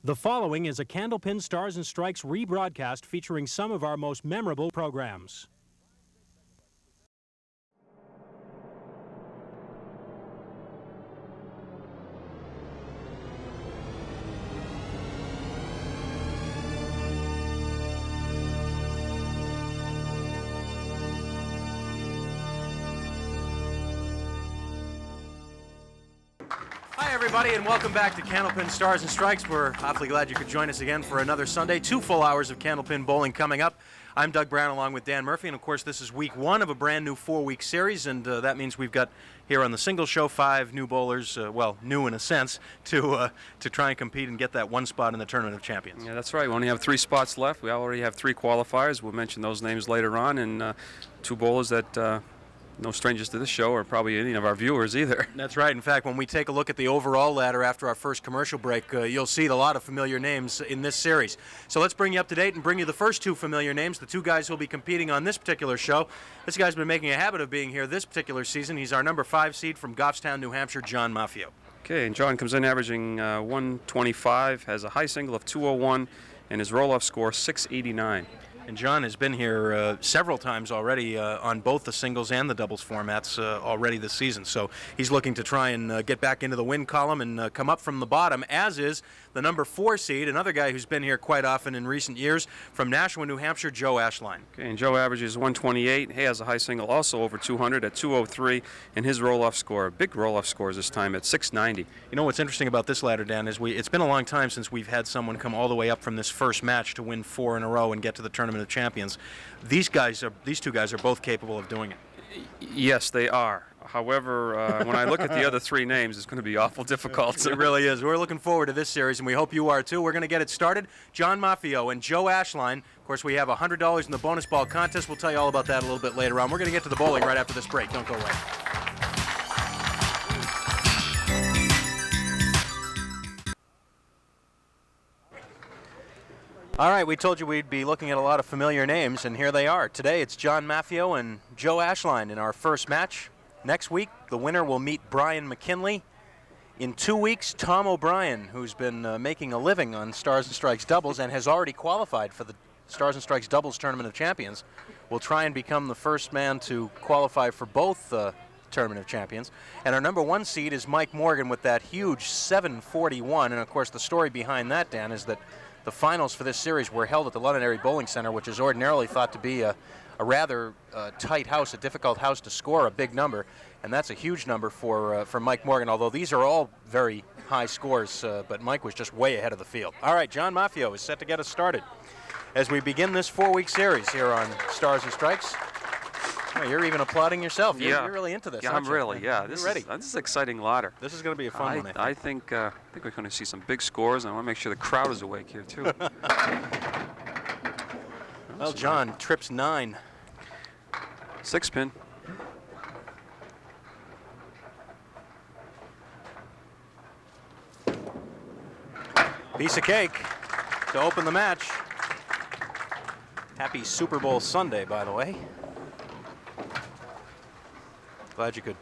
The following is a Candlepin Stars and Strikes rebroadcast featuring some of our most memorable programs. Hi, everybody, and welcome back to Candlepin Stars and Strikes. We're awfully glad you could join us again for another Sunday. 2 full hours of Candlepin bowling coming up. I'm Doug Brown along with Dan Murphy, and of course this is week 1 of a brand new 4-week series, and that means we've got here on the single show 5 new bowlers, well, new in a sense, to try and compete and get that one spot in the Tournament of Champions. Yeah, that's right. We only have 3 spots left. We already have 3 qualifiers. We'll mention those names later on, and 2 bowlers that no strangers to this show or probably any of our viewers either. That's right. In fact, when we take a look at the overall ladder after our first commercial break, you'll see a lot of familiar names in this series. So let's bring you up to date and bring you the first 2 familiar names, the 2 guys who will be competing on this particular show. This guy's been making a habit of being here this particular season. He's our number 5 seed from Goffstown, New Hampshire, John Maffeo. Okay, and John comes in averaging 125, has a high single of 201, and his roll-off score 689. And John has been here several times already on both the singles and the doubles formats already this season. So he's looking to try and get back into the win column and come up from the bottom, as is the number 4 seed, another guy who's been here quite often in recent years, from Nashua, New Hampshire, Joe Ashline. Okay, and Joe averages 128. He has a high single also over 200 at 203, and his roll-off score, big roll-off scores this time at 690. You know what's interesting about this ladder, Dan, is it's been a long time since we've had someone come all the way up from this first match to win 4 in a row and get to the Tournament of Champions. These 2 guys are both capable of doing it. Yes, they are. However, when I look at the other 3 names, it's going to be awful difficult. It really is. We're looking forward to this series, and we hope you are too. We're going to get it started. John Maffeo and Joe Ashline. Of course, we have $100 in the bonus ball contest. We'll tell you all about that a little bit later on. We're going to get to the bowling right after this break. Don't go away. All right, we told you we'd be looking at a lot of familiar names, and here they are. Today it's John Maffeo and Joe Ashline in our first match. Next week, the winner will meet Brian McKinley. In 2 weeks, Tom O'Brien, who's been making a living on Stars and Strikes doubles and has already qualified for the Stars and Strikes doubles Tournament of Champions, will try and become the first man to qualify for both Tournament of Champions. And our number 1 seed is Mike Morgan with that huge 741. And of course, the story behind that, Dan, is that the finals for this series were held at the Londonderry Bowling Center, which is ordinarily thought to be a rather tight house, a difficult house to score a big number, and that's a huge number for Mike Morgan, although these are all very high scores, but Mike was just way ahead of the field. All right, John Maffeo is set to get us started as we begin this 4-week series here on Stars and Strikes. Oh, you're even applauding yourself. You're really into this, Yeah, aren't I'm you? really, yeah. This is an exciting ladder. This is going to be a fun one, I think we're going to see some big scores, and I want to make sure the crowd is awake here, too. Well, John trips 9. 6-pin. Piece of cake to open the match. Happy Super Bowl Sunday, by the way. Glad you could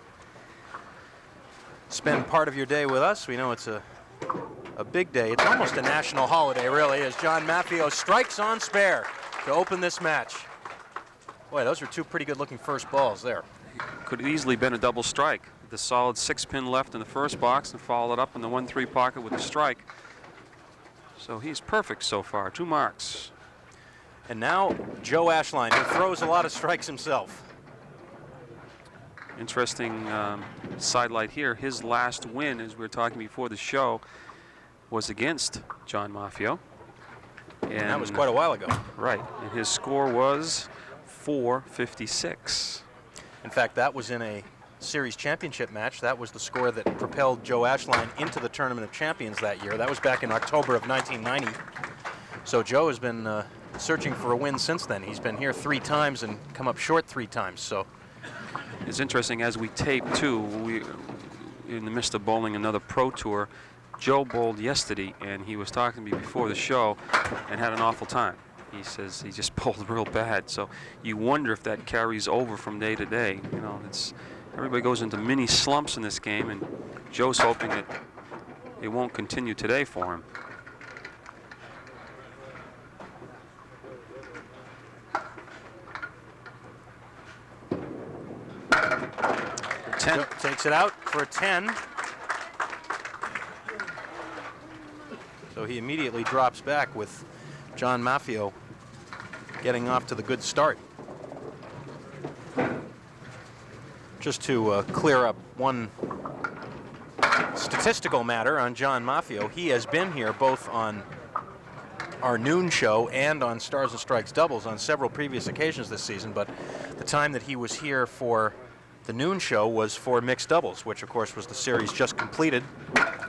spend part of your day with us. We know it's a big day. It's almost a national holiday, really, as John Maffeo strikes on spare to open this match. Boy, those are 2 pretty good-looking first balls there. Could have easily been a double strike. The solid 6-pin left in the first box and followed up in the 1-3 pocket with a strike. So he's perfect so far. 2 marks. And now Joe Ashline, who throws a lot of strikes himself. Interesting sidelight here. His last win, as we were talking before the show, was against John Maffeo. And that was quite a while ago. Right. And his score was 456. In fact, that was in a series championship match. That was the score that propelled Joe Ashline into the Tournament of Champions that year. That was back in October of 1990. So Joe has been searching for a win since then. He's been here 3 times and come up short 3 times. So it's interesting, as we tape too, we in the midst of bowling another pro tour, Joe bowled yesterday, and he was talking to me before the show and had an awful time. He says he just bowled real bad. So you wonder if that carries over from day to day. You know, everybody goes into mini slumps in this game, and Joe's hoping that it won't continue today for him. 10. Joe takes it out for a 10. So he immediately drops back with John Maffeo getting off to the good start. Just to clear up one statistical matter on John Maffeo, he has been here both on our noon show and on Stars and Strikes doubles on several previous occasions this season, but the time that he was here for the noon show was for mixed doubles, which of course was the series just completed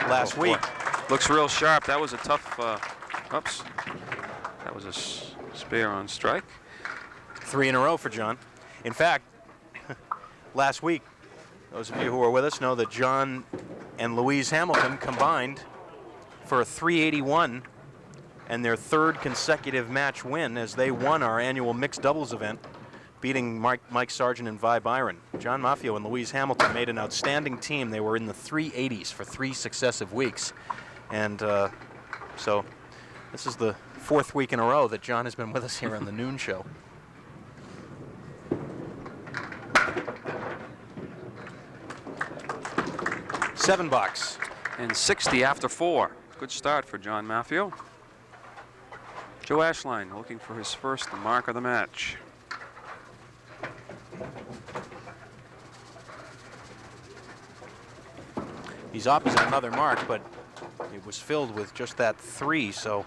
last week. Looks real sharp. That was a tough, oops. That was a spare on strike. 3 in a row for John. In fact, last week, those of you who were with us know that John and Louise Hamilton combined for a 381 and their 3rd consecutive match win as they won our annual mixed doubles event, beating Mike Sargent and Vi Byron. John Maffeo and Louise Hamilton made an outstanding team. They were in the 380s for 3 successive weeks. And so this is the 4th week in a row that John has been with us here on the noon show. $7. And 60 after 4. Good start for John Maffeo. Joe Ashline looking for his first mark of the match. He's opposite another mark, but it was filled with just that 3, so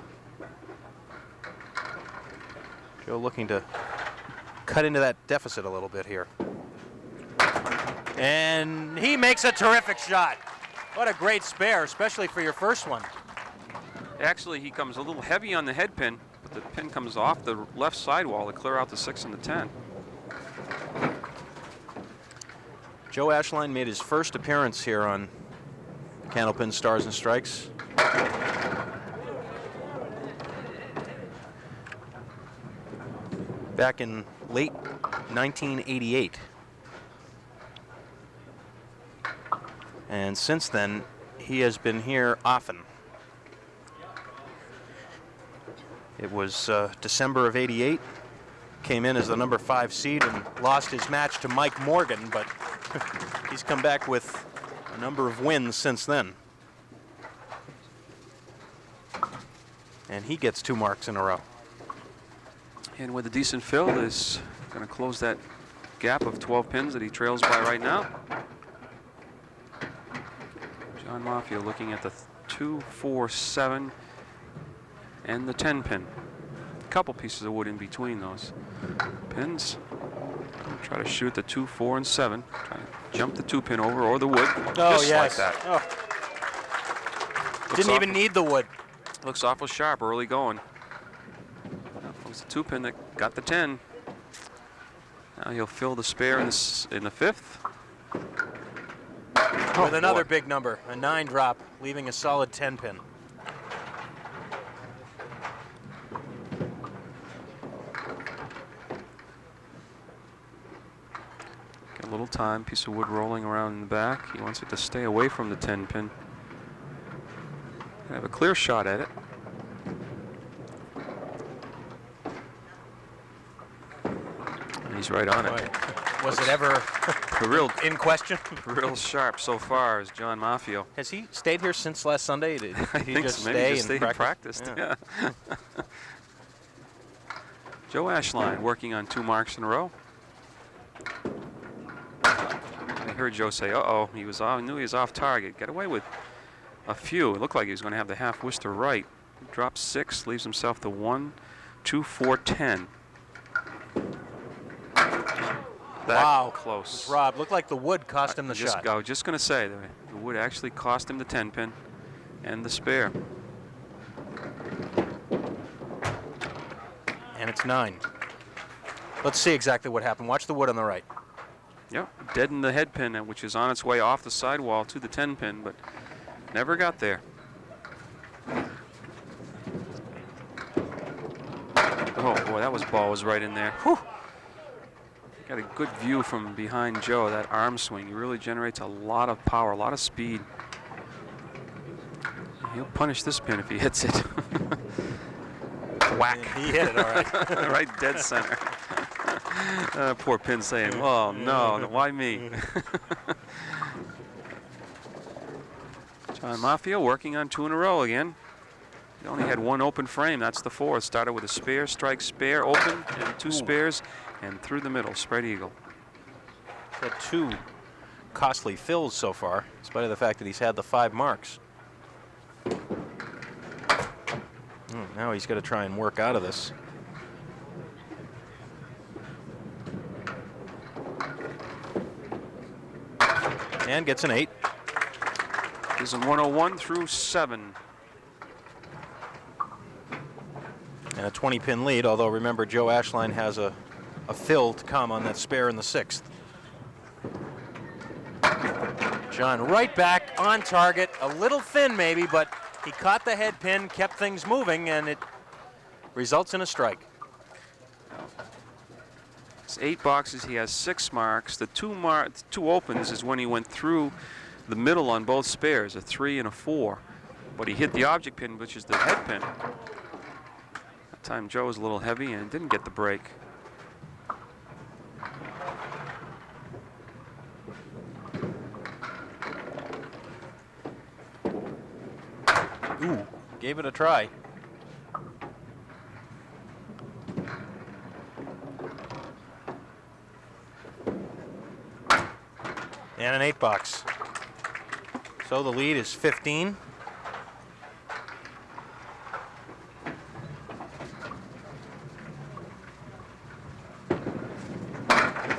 Joe looking to cut into that deficit a little bit here. And he makes a terrific shot. What a great spare, especially for your first one. Actually, he comes a little heavy on the head pin, but the pin comes off the left sidewall to clear out the 6 and the 10. Joe Ashline made his first appearance here on Candlepin Stars and Strikes. Back in late 1988. And since then, he has been here often. It was December of '88. Came in as the number 5 seed and lost his match to Mike Morgan, but he's come back with a number of wins since then. And he gets 2 marks in a row. And with a decent fill, is going to close that gap of 12 pins that he trails by right now. John Maffeo looking at the 2, 4, 7, and the 10 pin. A couple pieces of wood in between those pins. Try to shoot the 2, 4, and 7. Try to jump the 2 pin over or the wood. Oh, just yes. like that. Oh. Didn't even need the wood. Looks awful sharp early going. That was the 2 pin that got the 10. Now he'll fill the spare in the 5th. With another big number, a 9 drop, leaving a solid 10 pin. Got a little time, piece of wood rolling around in the back. He wants it to stay away from the 10 pin. Have a clear shot at it. And he's right on it. Was it ever in question? Real sharp so far is John Maffeo. Has he stayed here since last Sunday? Did I he think just so. Maybe stay just and stay practice? and practiced. Yeah. Joe Ashline working on 2 marks in a row. I heard Joe say, "Uh-oh, he was off. I knew he was off target. Got away with a few. It looked like he was going to have the half Worcester right. Drops 6, leaves himself the 1, 2, 4, 10. Wow, close. Rob, looked like the wood cost him the shot. I was just going to say, the wood actually cost him the 10 pin and the spare. And it's 9. Let's see exactly what happened. Watch the wood on the right. Yep, dead in the head pin, which is on its way off the sidewall to the 10 pin, but never got there. Oh boy, that ball was right in there. Whew. Got a good view from behind Joe. That arm swing, he really generates a lot of power, a lot of speed. He'll punish this pin if he hits it. Whack. He hit it all right. Right dead center. Poor Pin saying, "Oh no, why me?" John Maffeo working on 2 in a row again. He only had 1 open frame. That's the 4th. Started with a spare, strike, spare, open, and 2 spares, and through the middle, spread eagle. He's had 2 costly fills so far, in spite of the fact that he's had the 5 marks. Now he's got to try and work out of this. And gets an 8. Gives him 101 through 7. And a 20-pin lead, although remember Joe Ashline has a fill to come on that spare in the 6th. John right back on target, a little thin maybe, but he caught the head pin, kept things moving, and it results in a strike. It's 8 boxes, he has 6 marks. The 2 opens is when he went through the middle on both spares, a 3 and a 4. But he hit the object pin, which is the head pin. That time Joe was a little heavy and didn't get the break. Ooh, gave it a try. And an 8 box. So the lead is 15.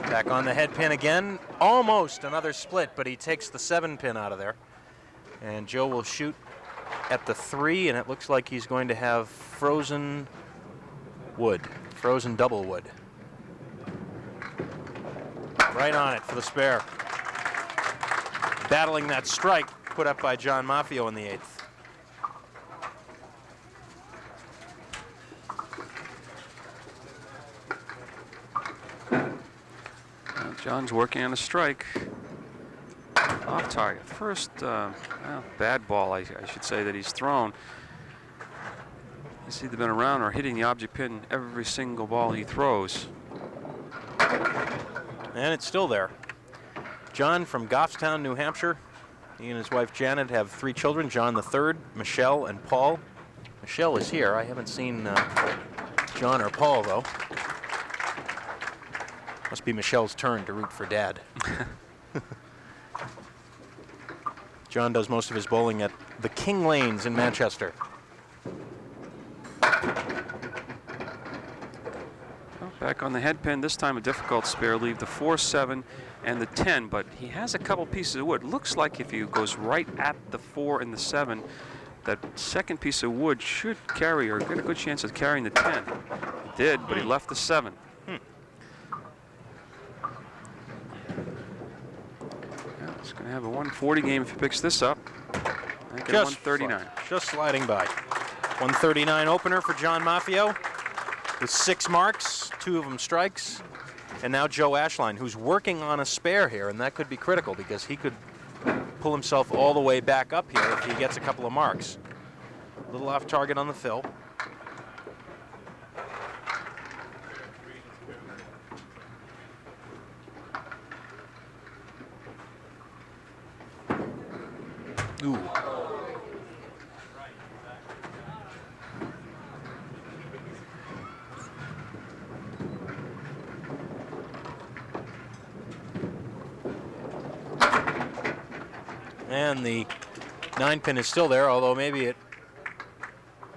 Back on the head pin again. Almost another split, but he takes the 7 pin out of there. And Joe will shoot at the 3, and it looks like he's going to have frozen wood, frozen double wood. Right on it for the spare. Battling that strike put up by John Maffeo in the 8th. John's working on a strike. Off target. First bad ball, I should say, that he's thrown. He's either been around or hitting the object pin every single ball he throws. And it's still there. John from Goffstown, New Hampshire. He and his wife Janet have 3 children, John the 3rd, Michelle, and Paul. Michelle is here. I haven't seen John or Paul, though. Must be Michelle's turn to root for Dad. John does most of his bowling at the King Lanes in Manchester. Well, back on the head pin, this time a difficult spare. Leave the 4, 7, and the 10, but he has a couple pieces of wood. Looks like if he goes right at the 4 and the 7, that second piece of wood should carry or get a good chance of carrying the 10. He did, but he left the 7. He's going to have a 140 game if he picks this up. I get 139. Just sliding by. 139 opener for John Maffeo with 6 marks, 2 of them strikes. And now Joe Ashline, who's working on a spare here, and that could be critical because he could pull himself all the way back up here if he gets a couple of marks. A little off target on the fill. Ooh. And the 9 pin is still there, although maybe it,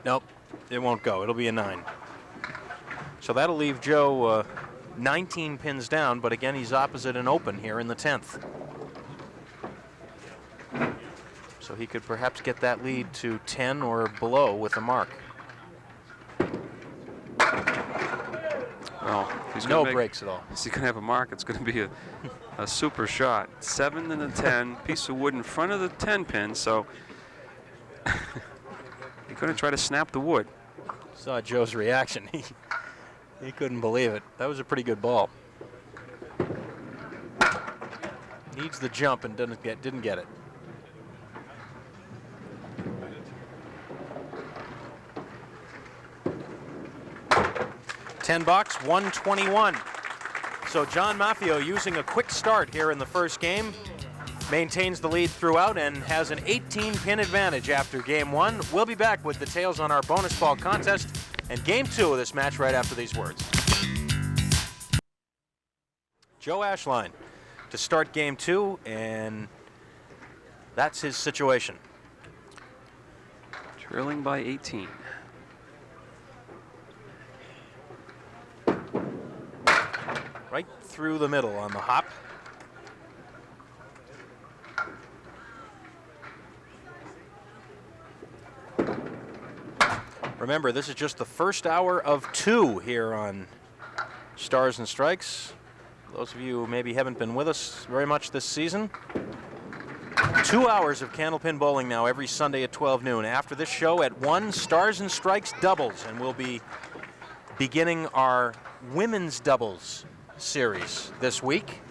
nope, it won't go. It'll be a 9. So that'll leave Joe 19 pins down, but again, he's opposite an open here in the 10th. So he could perhaps get that lead to 10 or below with a mark. Well, he's no breaks at all. Is he going to have a mark? It's going to be a super shot. 7 and a 10, piece of wood in front of the 10 pin, so he's going to try to snap the wood. Saw Joe's reaction. He couldn't believe it. That was a pretty good ball. Needs the jump and didn't get it. $10, 121. So John Maffeo using a quick start here in the first game, maintains the lead throughout and has an 18-pin advantage after game 1. We'll be back with details on our bonus ball contest and game 2 of this match right after these words. Joe Ashline to start game 2, and that's his situation. Trailing by 18. Right through the middle on the hop. Remember, this is just the first hour of 2 here on Stars and Strikes. Those of you who maybe haven't been with us very much this season. 2 hours of Candlepin bowling now every Sunday at 12 noon. After this show at 1, Stars and Strikes doubles, and we'll be beginning our women's doubles series this week.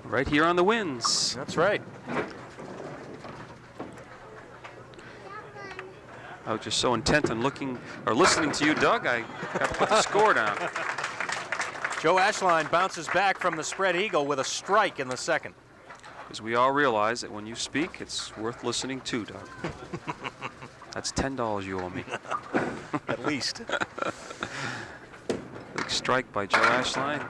Right here on the Winds. That's right. I was just so intent on looking or listening to you, Doug, I got to put the score down. Joe Ashline bounces back from the spread eagle with a strike in the second. Because we all realize that when you speak, it's worth listening to, Doug. That's $10 you owe me. At least. Big strike by Joe Ashline.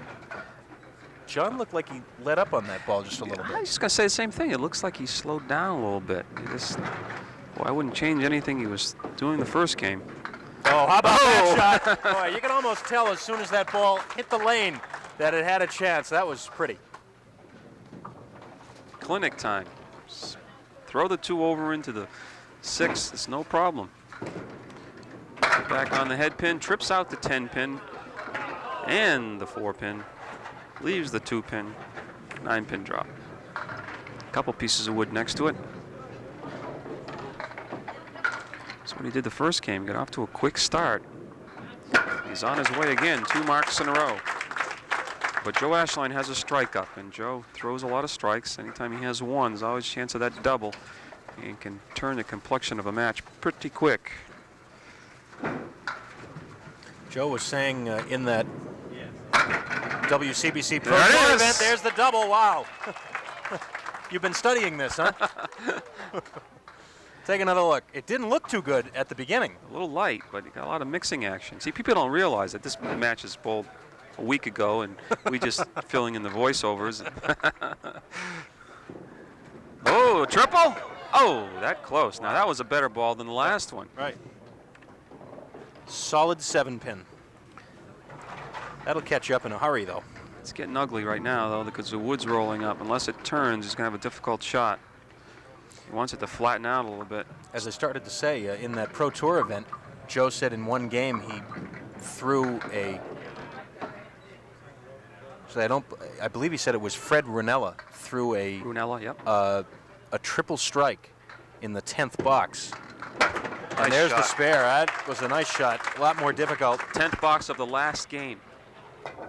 John looked like he let up on that ball just a little I bit. was just going to say the same thing. It looks like he slowed down a little bit. Well, I wouldn't change anything he was doing the first game. Oh, how about that shot? Boy, you can almost tell as soon as that ball hit the lane that it had a chance. That was pretty. Clinic time. Throw the 2 over into the 6. It's no problem. Back on the head pin. Trips out the 10 pin and the 4 pin. Leaves the 2 pin. 9 pin drop. A couple pieces of wood next to it. That's what he did the first game. Got off to a quick start. He's on his way again. 2 marks in a row. But Joe Ashline has a strike up, and Joe throws a lot of strikes. Anytime he has one, there's always a chance of that double. And can turn the complexion of a match pretty quick. Joe was saying in that WCBC Pro Tour event, there's the double. Wow. You've been studying this, huh? Take another look. It didn't look too good at the beginning. A little light, but he got a lot of mixing action. See, people don't realize that this match is bowled a week ago, and we just filling in the voiceovers. Oh, triple? Oh, that close. Now, that was a better ball than the last one. Right. Solid 7 pin. That'll catch you up in a hurry, though. It's getting ugly right now, though, because the wood's rolling up. Unless it turns, he's going to have a difficult shot. He wants it to flatten out a little bit. As I started to say, in that Pro Tour event, Joe said in one game he threw a... So I believe he said it was Fred Runella threw a... Runella, yep. A triple strike in the 10th box. Nice And there's shot. the spare. That was a nice shot. A lot more difficult. 10th box of the last game.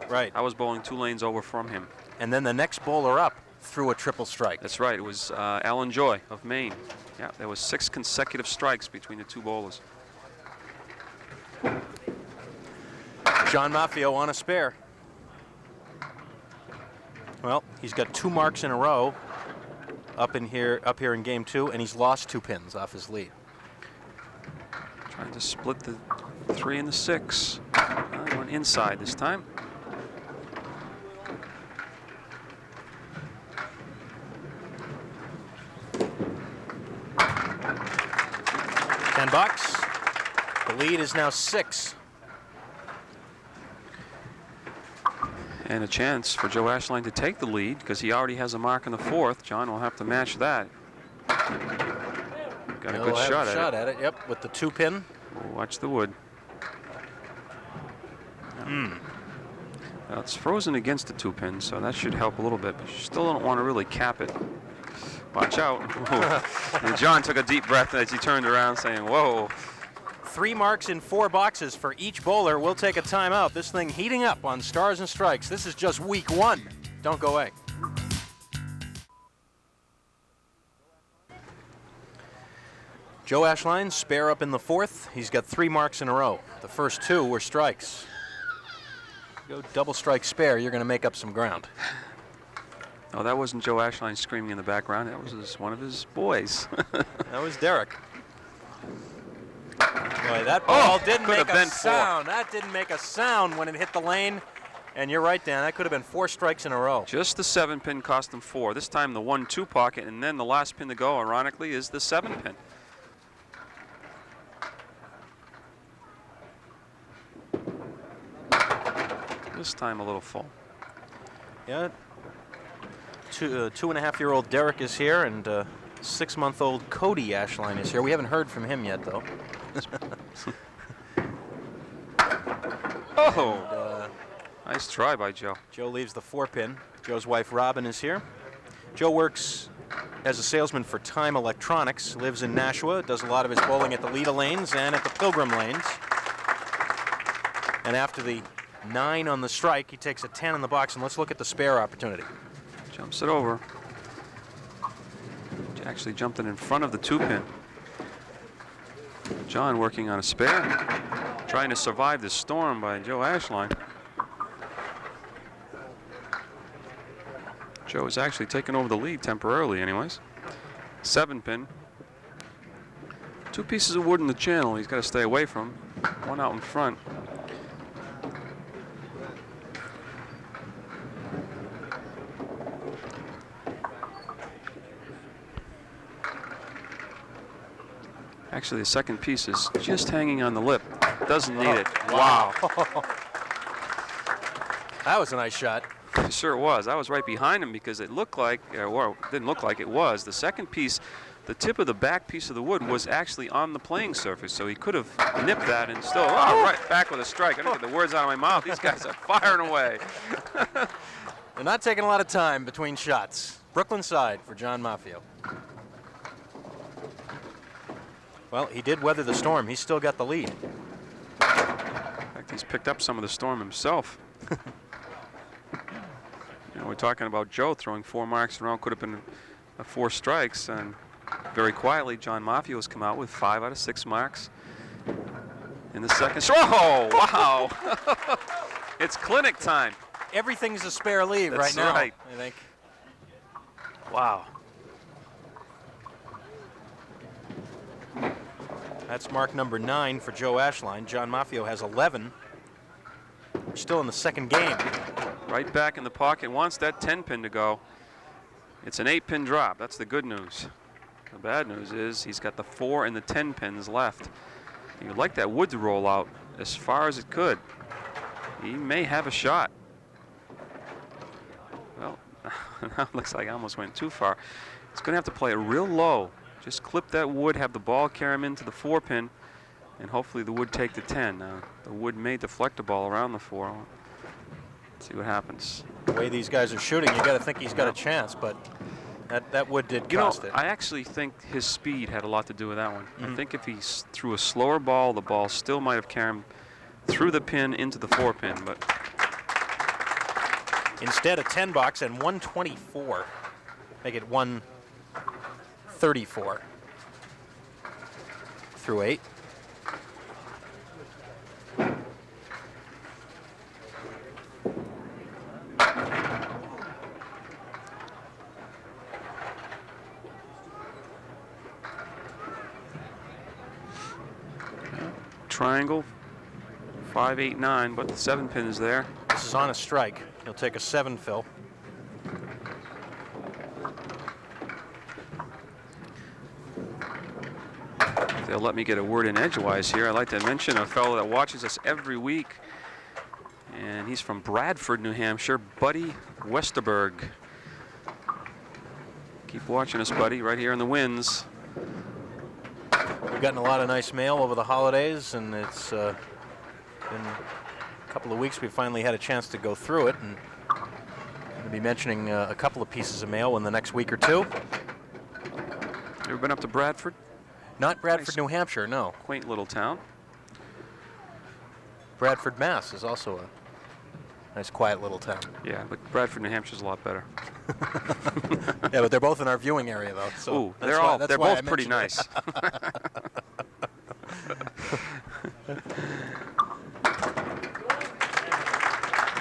Right. I was bowling 2 lanes over from him. And then the next bowler up threw a triple strike. That's right. It was Alan Joy of Maine. Yeah, there was 6 consecutive strikes between the 2 bowlers. John Maffeo on a spare. Well, he's got 2 marks in a row up here in game 2, and he's lost 2 pins off his lead. Trying to split the 3 and the 6. Went inside this time. $10. The lead is now 6. And a chance for Joe Ashline to take the lead because he already has a mark in the 4th. John will have to match that. Got a good shot at it. Yep, with the 2 pin. Watch the wood. Well, it's frozen against the 2 pin, so that should help a little bit, but you still don't want to really cap it. Watch out. And John took a deep breath as he turned around saying, whoa. 3 marks in 4 boxes for each bowler. We'll take a timeout. This thing heating up on Stars and Strikes. This is just week 1. Don't go away. Joe Ashline, spare up in the 4th. He's got 3 marks in a row. The first 2 were strikes. Go double strike spare, you're going to make up some ground. Oh, that wasn't Joe Ashline screaming in the background. That was one of his boys. That was Derek. Boy, that ball didn't make a sound. That didn't make a sound when it hit the lane. And you're right, Dan. That could have been 4 strikes in a row. Just the 7-pin cost him 4. This time the 1-2 pocket, and then the last pin to go, ironically, is the 7-pin. This time a little full. Yeah. 2.5-year-old Derek is here, and 6-month-old Cody Ashline is here. We haven't heard from him yet, though. Oh! Nice try by Joe. Joe leaves the 4-pin. Joe's wife, Robin, is here. Joe works as a salesman for Time Electronics, lives in Nashua, does a lot of his bowling at the Leda lanes and at the Pilgrim lanes. And after the 9 on the strike, he takes a 10 in the box, and let's look at the spare opportunity. Jumps it over. Actually jumped it in front of the 2-pin. John working on a spare, trying to survive the storm by Joe Ashline. Joe is actually taking over the lead temporarily anyways. 7-pin. 2 pieces of wood in the channel he's got to stay away from. 1 out in front. Actually, the second piece is just hanging on the lip. Doesn't need it. Wow. That was a nice shot. Sure it was. I was right behind him because it looked like, or it didn't look like it was. The second piece, the tip of the back piece of the wood was actually on the playing surface, so he could have nipped that and still, right back with a strike. I didn't get the words out of my mouth. These guys are firing away. They're not taking a lot of time between shots. Brooklyn side for John Maffeo. Well, he did weather the storm. He's still got the lead. In fact, he's picked up some of the storm himself. You know, we're talking about Joe throwing 4 marks in a row. Could have been 4 strikes. And very quietly, John Maffeo has come out with 5 out of 6 marks in the second. Oh, wow. It's clinic time. Everything's a spare leave That's right now, right. I think. Wow. That's mark number 9 for Joe Ashline. John Maffeo has 11. We're still in the second game. Right back in the pocket. Wants that 10-pin to go. It's an 8-pin drop. That's the good news. The bad news is he's got the 4 and the 10 pins left. You'd like that wood to roll out as far as it could. He may have a shot. Well, now it looks like I almost went too far. He's going to have to play it real low. Just clip that wood, have the ball carry him into the 4-pin, and hopefully the wood take the 10. The wood may deflect the ball around the 4. Let's see what happens. The way these guys are shooting, you got to think he's got a chance, but that wood did cost it. I actually think his speed had a lot to do with that one. I think if he threw a slower ball, the ball still might have carried him through the pin into the 4-pin, but instead a 10 box and 124. Make it 134 through 8. triangle, 5, 8, 9, but the 7-pin is there. This is on a strike. He'll take a 7 fill. They'll let me get a word in edgewise here. I'd like to mention a fellow that watches us every week, and he's from Bradford, New Hampshire, Buddy Westerberg. Keep watching us, buddy, right here in the Winds. We've gotten a lot of nice mail over the holidays, and it's been a couple of weeks we finally had a chance to go through it, and I'm going to be mentioning a couple of pieces of mail in the next week or two. Ever been up to Bradford? Not Bradford, Nice. New Hampshire, no. Quaint little town. Bradford, Mass. is also a nice, quiet little town. Yeah, but Bradford, New Hampshire's a lot better. Yeah, but they're both in our viewing area, though. So Ooh, that's they're why I both pretty mentioned it.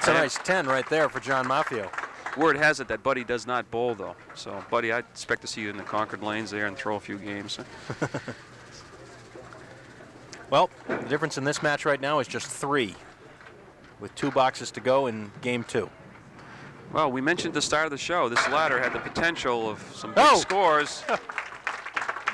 nice. That's a nice 10 right there for John Maffeo. Word has it that Buddy does not bowl, though. So, Buddy, I'd expect to see you in the Concord lanes there and throw a few games. Well, the difference in this match right now is just 3, with 2 boxes to go in game 2. Well, we mentioned at the start of the show, this ladder had the potential of some big scores.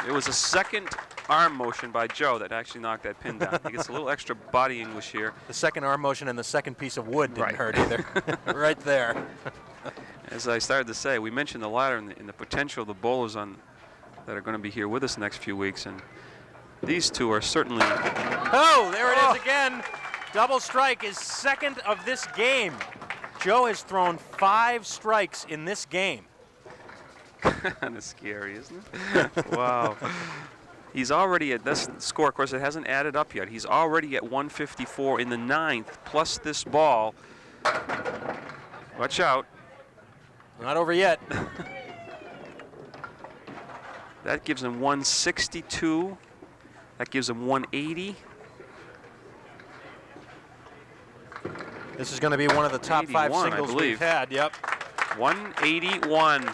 It was a second arm motion by Joe that actually knocked that pin down. He gets a little extra body English here. The second arm motion and the second piece of wood didn't hurt either. Right there. As I started to say, we mentioned the ladder and the potential of the bowlers that are going to be here with us the next few weeks, and these two are certainly... Oh, there it is again. Double strike is second of this game. Joe has thrown 5 strikes in this game. Kind of scary, isn't it? Wow. He's already at this score, of course, it hasn't added up yet. He's already at 154 in the 9th, plus this ball. Watch out. Not over yet. That gives him 162. That gives him 180. This is going to be one of the top 5 singles we've had. Yep. 181.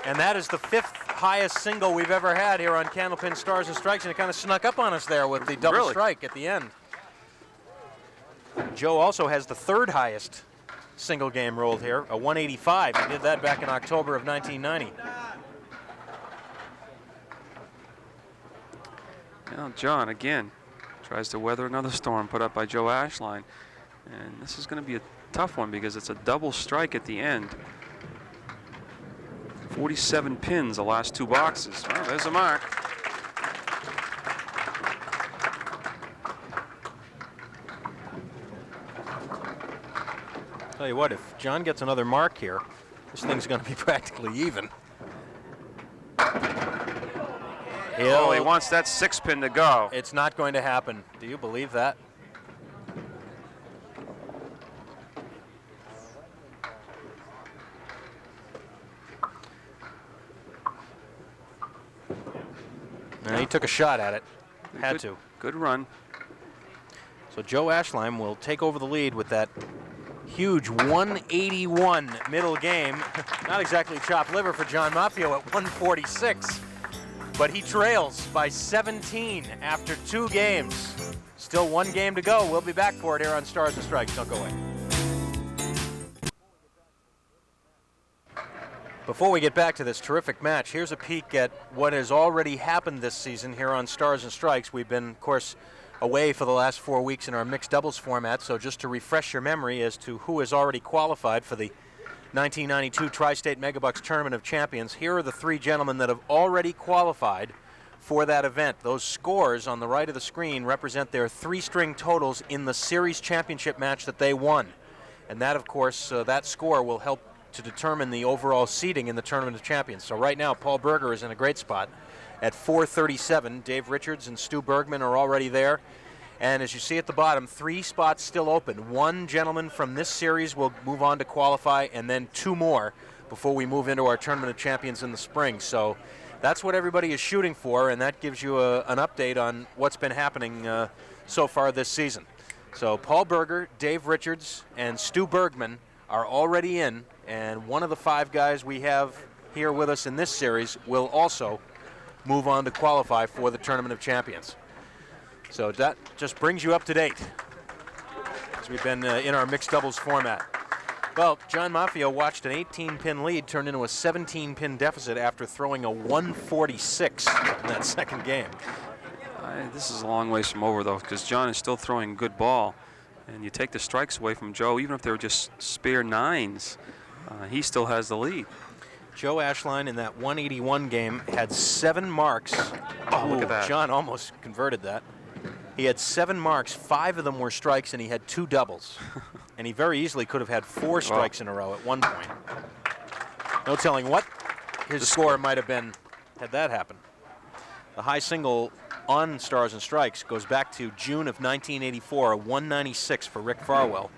And that is the 5th highest single we've ever had here on Candlepin Stars and Strikes, and it kind of snuck up on us there with the double strike at the end. Joe also has the 3rd highest single game rolled here, a 185. He did that back in October of 1990. Now John again tries to weather another storm put up by Joe Ashline, and this is going to be a tough one because it's a double strike at the end. 47 pins the last 2 boxes. Well, there's a mark. Tell you what, if John gets another mark here, this thing's going to be practically even. Oh, he wants that 6 pin to go. It's not going to happen. Do you believe that? He took a shot at it. Had to. Good run. So Joe Ashline will take over the lead with that huge 181 middle game. Not exactly chopped liver for John Maffeo at 146, but he trails by 17 after 2 games. Still 1 game to go. We'll be back for it here on Stars and Strikes. Don't go away. Before we get back to this terrific match, here's a peek at what has already happened this season here on Stars and Strikes. We've been, of course, away for the last 4 weeks in our mixed doubles format, so just to refresh your memory as to who has already qualified for the 1992 Tri-State Megabucks Tournament of Champions, here are the 3 gentlemen that have already qualified for that event. Those scores on the right of the screen represent their 3-string totals in the series championship match that they won. And that, of course, that score will help to determine the overall seeding in the Tournament of Champions. So right now, Paul Berger is in a great spot at 437. Dave Richards and Stu Bergman are already there. And as you see at the bottom, 3 spots still open. 1 gentleman from this series will move on to qualify, and then 2 more before we move into our Tournament of Champions in the spring. So that's what everybody is shooting for, and that gives you an update on what's been happening so far this season. So Paul Berger, Dave Richards, and Stu Bergman are already in, and one of the 5 guys we have here with us in this series will also move on to qualify for the Tournament of Champions. So that just brings you up to date as we've been in our mixed doubles format. Well, John Maffeo watched an 18-pin lead turn into a 17-pin deficit after throwing a 146 in that second game. This is a long ways from over, though, because John is still throwing a good ball. And you take the strikes away from Joe, even if they were just spare 9s, he still has the lead. Joe Ashline in that 181 game had 7 marks. Oh, look at that. John almost converted that. He had 7 marks, 5 of them were strikes, and he had 2 doubles. And he very easily could have had 4 strikes in a row at one point. No telling what his score might have been had that happened. The high single on Stars and Strikes goes back to June of 1984, a 196 for Rick Farwell.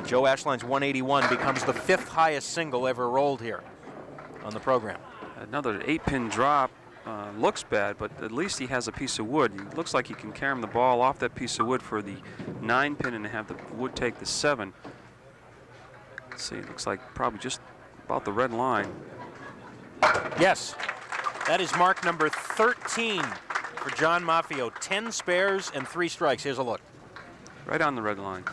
Joe Ashline's 181 becomes the 5th highest single ever rolled here on the program. Another 8-pin drop looks bad, but at least he has a piece of wood. It looks like he can carry the ball off that piece of wood for the 9-pin and have the wood take the 7. Let's see, it looks like probably just about the red line. Yes, that is mark number 13 for John Maffeo. 10 spares and 3 strikes. Here's a look. Right on the red line.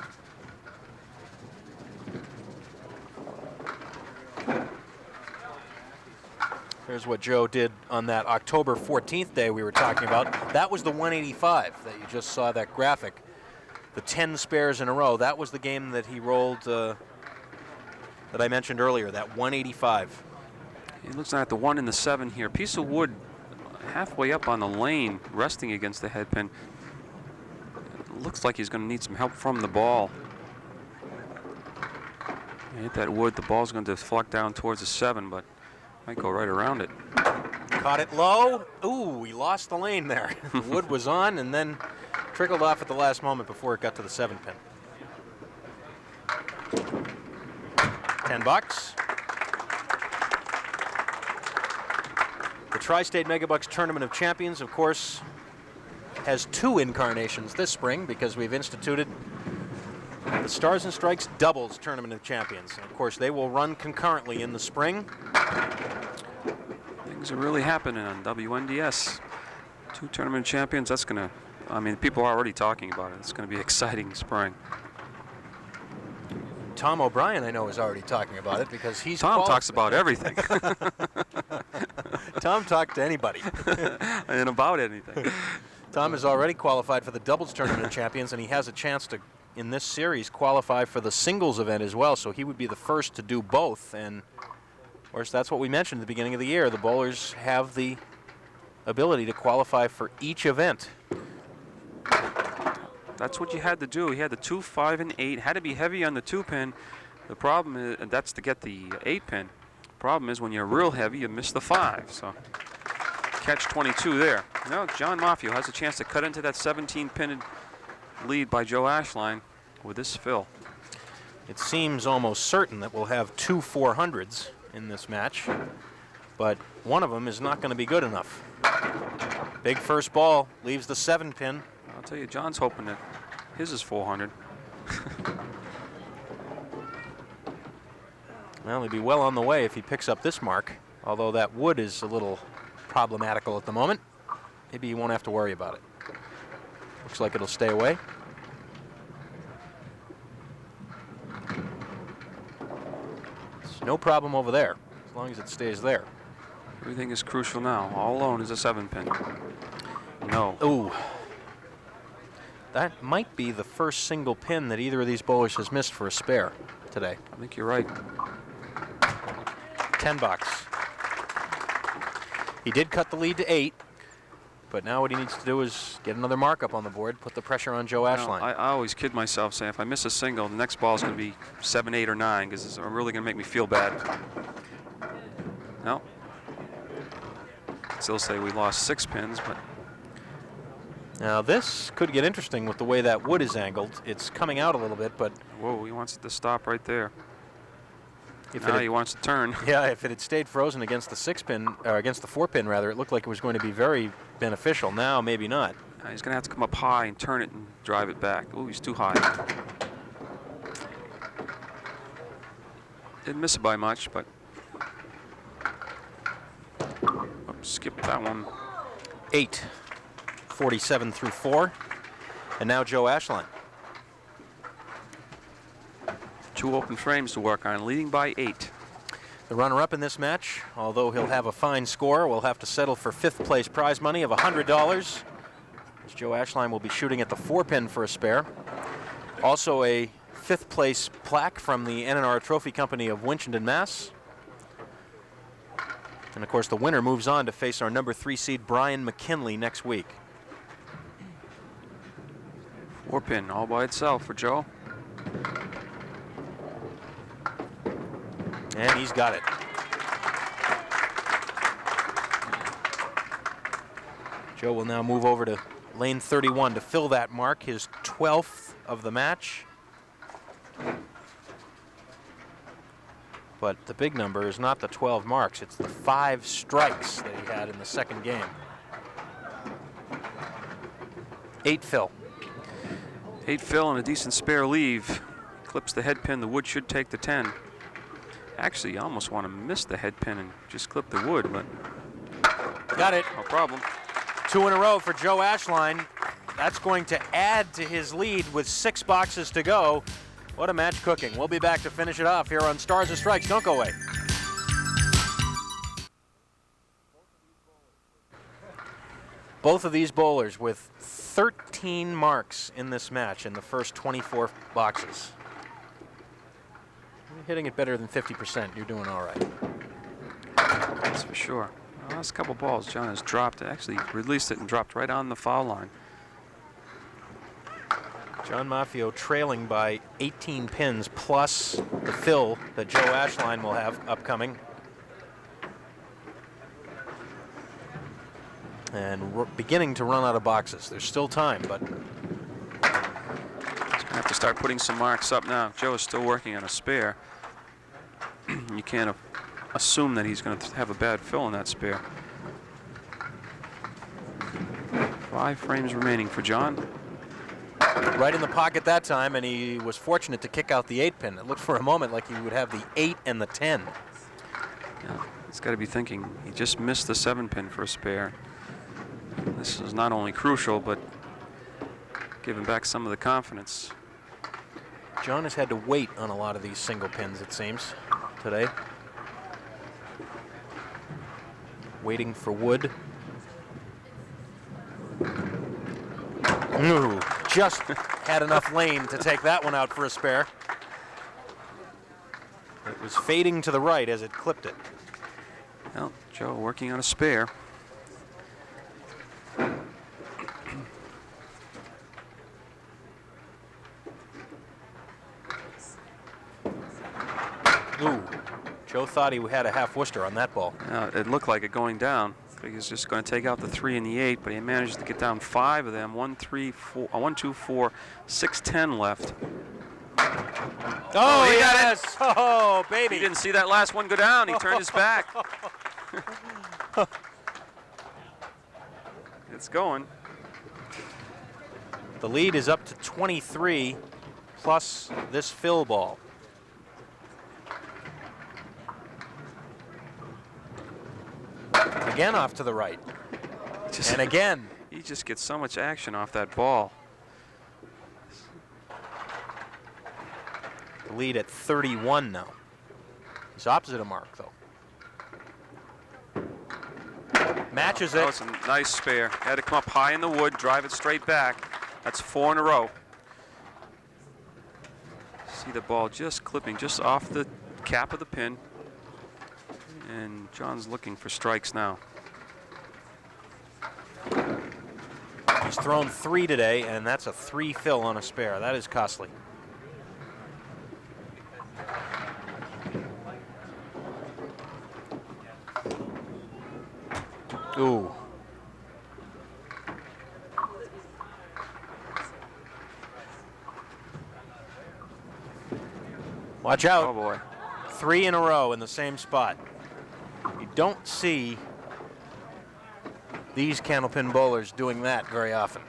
Here's what Joe did on that October 14th day we were talking about. That was the 185 that you just saw, that graphic. The 10 spares in a row. That was the game that he rolled that I mentioned earlier, that 185. He looks at the 1 and the 7 here. Piece of wood halfway up on the lane, resting against the headpin. It looks like he's going to need some help from the ball. Hit that wood, the ball's going to deflect down towards the 7, but might go right around it. Caught it low. Ooh, he lost the lane there. The wood was on and then trickled off at the last moment before it got to the 7 pin. $10. The Tri-State Megabucks Tournament of Champions, of course, has 2 incarnations this spring because we've instituted the Stars and Strikes Doubles Tournament of Champions. And of course, they will run concurrently in the spring. Things are really happening on WNDS. 2 tournament champions, that's going to, I mean, people are already talking about it. It's going to be exciting spring. Tom O'Brien, I know, is already talking about it because he's Tom talks about everything. Tom talked to anybody. And about anything. Tom is already qualified for the Doubles Tournament of Champions, and he has a chance to, in this series, qualify for the singles event as well, so he would be the first to do both. And of course, that's what we mentioned at the beginning of the year. The bowlers have the ability to qualify for each event. That's what you had to do. He had the 2, 5, and 8. Had to be heavy on the 2-pin. The problem is, and that's to get the 8-pin. Problem is when you're real heavy, you miss the 5. So catch 22 there. Now John Maffeo has a chance to cut into that 17-pin lead by Joe Ashline with this fill. It seems almost certain that we'll have 2 400s in this match, but one of them is not going to be good enough. Big first ball leaves the 7-pin. I'll tell you, John's hoping that his is 400. Well, he'd be well on the way if he picks up this mark, although that wood is a little problematical at the moment. Maybe he won't have to worry about it. Looks like it'll stay away. It's no problem over there, as long as it stays there. Everything is crucial now. All alone is a 7-pin. No. Ooh. That might be the first single pin that either of these bowlers has missed for a spare today. I think you're right. $10. He did cut the lead to 8, but now what he needs to do is get another markup on the board, put the pressure on Joe Ashline. I always kid myself saying if I miss a single, the next ball is going to be 7, 8, or 9 because it's really going to make me feel bad. No. Still say we lost 6 pins, but now this could get interesting with the way that wood is angled. It's coming out a little bit, but whoa, he wants it to stop right there. if Now he wants to turn. Yeah, if it had stayed frozen against the 6-pin, or against the 4-pin rather, it looked like it was going to be very beneficial. Now maybe not. He's going to have to come up high and turn it and drive it back. Oh, he's too high. Didn't miss it by much, but oops, skipped that one. 8, 47 through 4, and now Joe Ashline. 2 open frames to work on, leading by 8. The runner-up in this match, although he'll have a fine score, will have to settle for 5th place prize money of $100. As Joe Ashline will be shooting at the 4-pin for a spare. Also a 5th place plaque from the NNR Trophy Company of Winchendon, Mass. And of course the winner moves on to face our number 3 seed Brian McKinley next week. 4-pin all by itself for Joe. And he's got it. Joe will now move over to lane 31 to fill that mark, his 12th of the match. But the big number is not the 12 marks, it's the 5 strikes that he had in the second game. 8 fill. 8 fill and a decent spare leave. Clips the head pin, the wood should take the 10. Actually, you almost want to miss the head pin and just clip the wood, but got it. no problem. 2 in a row for Joe Ashline. That's going to add to his lead with 6 boxes to go. What a match cooking. We'll be back to finish it off here on Stars and Strikes. Don't go away. Both of these bowlers with 13 marks in this match in the first 24 boxes. You're hitting it better than 50%. You're doing all right. That's for sure. The last couple balls, John has dropped. Actually released it and dropped right on the foul line. John Maffeo trailing by 18 pins plus the fill that Joe Ashline will have upcoming. And we're beginning to run out of boxes. There's still time, but He's gonna have to start putting some marks up now. Joe is still working on a spare. You can't assume that he's going to have a bad fill in that spare. 5 frames remaining for John. right in the pocket that time, and he was fortunate to kick out the 8-pin. It looked for a moment like he would have the 8 and the 10. Yeah, he's got to be thinking he just missed the 7-pin for a spare. This is not only crucial, but giving back some of the confidence. John has had to wait on a lot of these single pins, it seems, today. Waiting for wood. Ooh, just had enough lane to take that one out for a spare. It was fading to the right as it clipped it. Well, Joe working on a spare. Ooh, Joe thought he had a half Worcester on that ball. It looked like it going down. He was just going to take out the 3 and the 8, but he managed to get down 5 of them. 1, 2, 4, 6, 10 left. Oh, he got yes! it. Oh, baby. He didn't see that last one go down. He turned his back. It's going. The lead is up to 23 plus this fill ball. Again off to the right. And again. He just gets so much action off that ball. The lead at 31 now. He's opposite of Mark, though. Matches That it. was a nice spare. Had to come up high in the wood, drive it straight back. That's 4 in a row. See the ball just clipping just off the cap of the pin. And John's looking for strikes now. He's thrown 3 today, and that's a 3 fill on a spare. That is costly. Ooh. Watch out. Oh boy. 3 in a row in the same spot. You don't see these Candlepin bowlers doing that very often.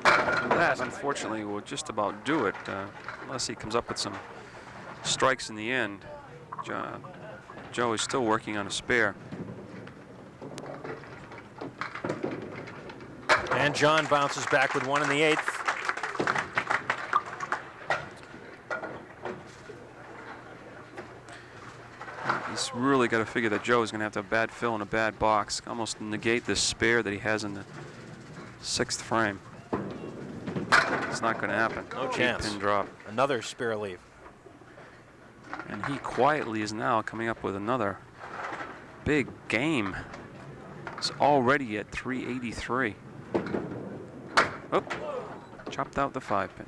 That, unfortunately, will just about do it, unless he comes up with some strikes in the end. Joe is still working on a spare. And John bounces back with 1 in the 8th. He's really got to figure that Joe is going to have to have a bad fill and a bad box, almost negate this spare that he has in the 6th frame. It's not going to happen. No chance. 8-pin drop. Another spare leave. And he quietly is now coming up with another big game. It's already at 383. Oh, chopped out the 5-pin.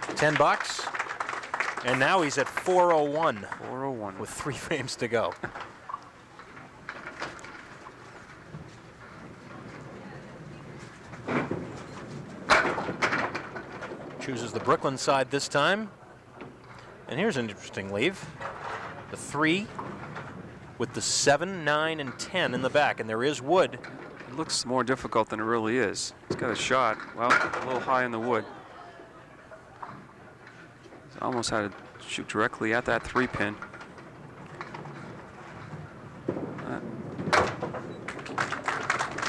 $10, and now he's at 401. 401 with 3 frames to go. Chooses the Brooklyn side this time, and here's an interesting leave. the 3 with the 7, 9, and 10 in the back, and there is wood. It looks more difficult than it really is. He's got a shot. Well, a little high in the wood. He's almost had to shoot directly at that 3-pin.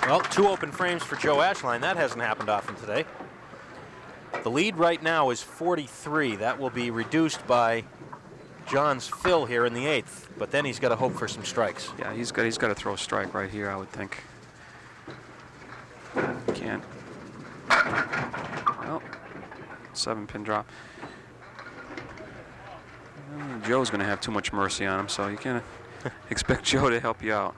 Well, 2 open frames for Joe Ashline. That hasn't happened often today. The lead right now is 43. That will be reduced by John's fill here in the 8th, but then he's got to hope for some strikes. Yeah, he's got to throw a strike right here, I would think. Can't. Well, 7-pin drop. Joe's going to have too much mercy on him, so you can't expect Joe to help you out.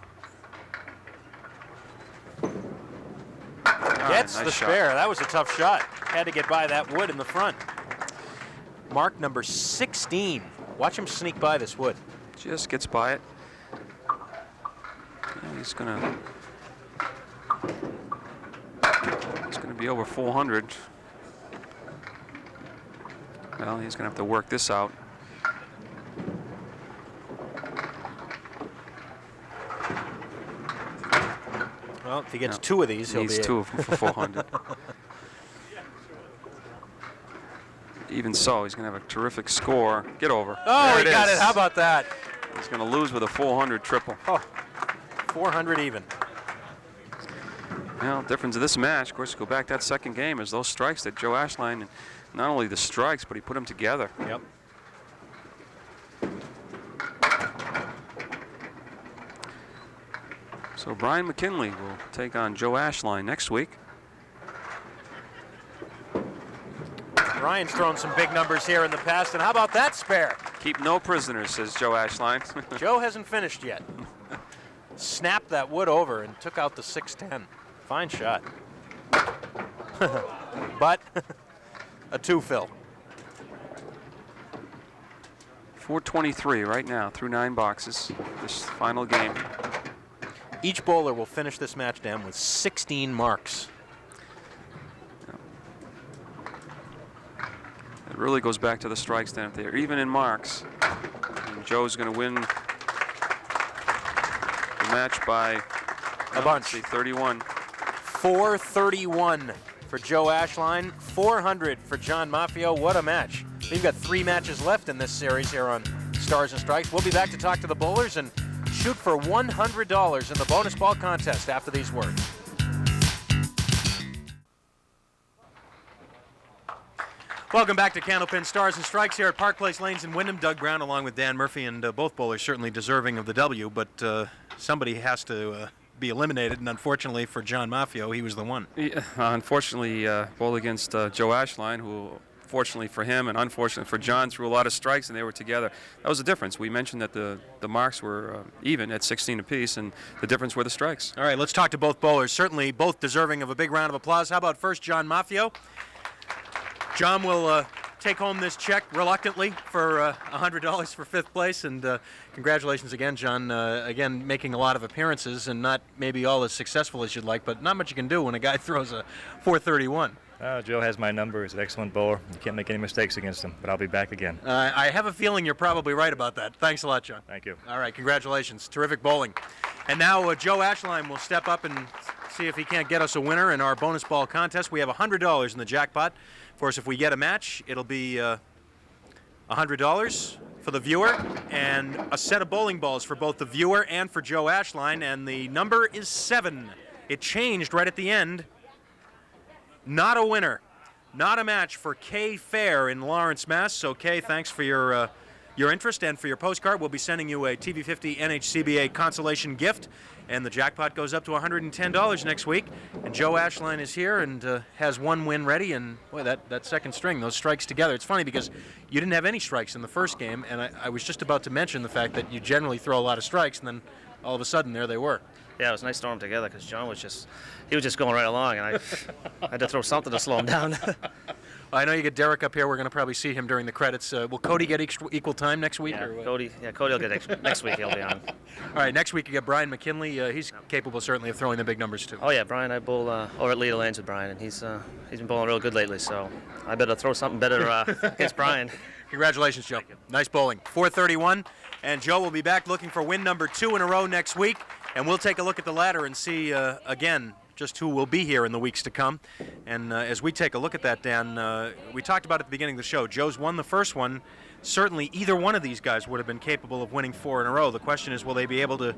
Gets nice the shot. spare. That was a tough shot. Had to get by that wood in the front. Mark number 16. Watch him sneak by this wood. Just gets by it. Yeah, he's gonna be over 400. Well, he's gonna have to work this out. Well, if he gets 2 of these, he'll be... Needs 2 of them for 400. Even so, he's going to have a terrific score. Get over. Oh, there he got is. it. How about that? He's going to lose with a 400 triple. Oh, 400 even. Well, difference of this match, of course, go back that second game, is those strikes that Joe Ashline, not only the strikes, but he put them together. Yep. So Brian McKinley will take on Joe Ashline next week. Brian's thrown some big numbers here in the past, and how about that spare? Keep no prisoners, says Joe Ashline. Joe hasn't finished yet. Snapped that wood over and took out the 610. Fine shot. But a 2 fill. 423 right now through 9 boxes. This final game. Each bowler will finish this match down with 16 marks. It really goes back to the strikes then. If they're even in marks, and Joe's going to win the match by a bunch. 31. 431 for Joe Ashline, 400 for John Maffeo. What a match. We've got 3 matches left in this series here on Stars and Strikes. We'll be back to talk to the bowlers and shoot for $100 in the bonus ball contest after these words. Welcome back to Candlepin Stars and Strikes here at Park Place Lanes in Windham. Doug Brown along with Dan Murphy, and both bowlers certainly deserving of the W, but somebody has to be eliminated, and unfortunately for John Maffeo, he was the one. Yeah, unfortunately, bowled against Joe Ashline, who fortunately for him and unfortunately for John threw a lot of strikes, and they were together. That was the difference. We mentioned that the marks were even at 16 apiece, and the difference were the strikes. All right, let's talk to both bowlers. Certainly both deserving of a big round of applause. How about first John Maffeo? John will take home this check reluctantly for $100 for 5th place, and congratulations again, John. Again, making a lot of appearances and not maybe all as successful as you'd like, but not much you can do when a guy throws a 431. Joe has my number. He's an excellent bowler. You can't make any mistakes against him, but I'll be back again. I have a feeling you're probably right about that. Thanks a lot, John. Thank you. All right, congratulations. Terrific bowling. And now Joe Ashline will step up and see if he can't get us a winner in our bonus ball contest. We have $100 in the jackpot. Of course, if we get a match, it'll be $100 for the viewer and a set of bowling balls for both the viewer and for Joe Ashline, and the number is 7. It changed right at the end. Not a winner, not a match for Kay Fair in Lawrence, Mass. So Kay, thanks for your interest and for your postcard. We'll be sending you a TV50 NHCBA consolation gift, and the jackpot goes up to $110 next week. And Joe Ashline is here and has 1 win ready, and boy, that second string, those strikes together. It's funny because you didn't have any strikes in the first game, and I was just about to mention the fact that you generally throw a lot of strikes, and then all of a sudden there they were. Yeah, it was nice to throw them together because John was just going right along, and I had to throw something to slow him down. Well, I know you get Derek up here. We're going to probably see him during the credits. Will Cody get equal time next week? Yeah, or what? Cody will get next week. He'll be on. All right, next week you get Brian McKinley. He's capable certainly of throwing the big numbers too. Oh yeah, Brian, I bowl over at Leader Lanes with Brian, and he's been bowling real good lately. So I better throw something better against Brian. Congratulations, Joe. Nice bowling. 431, and Joe will be back looking for win number 2 in a row next week, and we'll take a look at the ladder and see, again, just who will be here in the weeks to come. And as we take a look at that, Dan, we talked about at the beginning of the show, Joe's won the first one. Certainly either one of these guys would have been capable of winning 4 in a row. The question is, will they be able to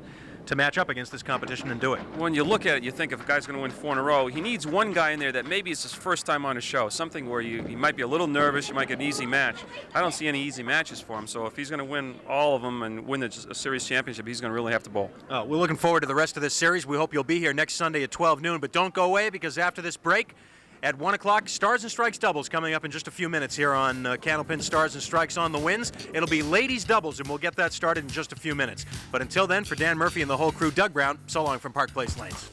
match up against this competition and do it? When you look at it, you think if a guy's going to win 4 in a row, he needs one guy in there that maybe it's his first time on a show, something where you might be a little nervous, you might get an easy match. I don't see any easy matches for him, so if he's going to win all of them and win a series championship, he's going to really have to bowl. We're looking forward to the rest of this series. We hope you'll be here next Sunday at 12 noon, but don't go away, because after this break, at 1 o'clock, Stars and Strikes doubles coming up in just a few minutes here on Candlepin Stars and Strikes on the Winds. It'll be ladies doubles, and we'll get that started in just a few minutes. But until then, for Dan Murphy and the whole crew, Doug Brown, so long from Park Place Lanes.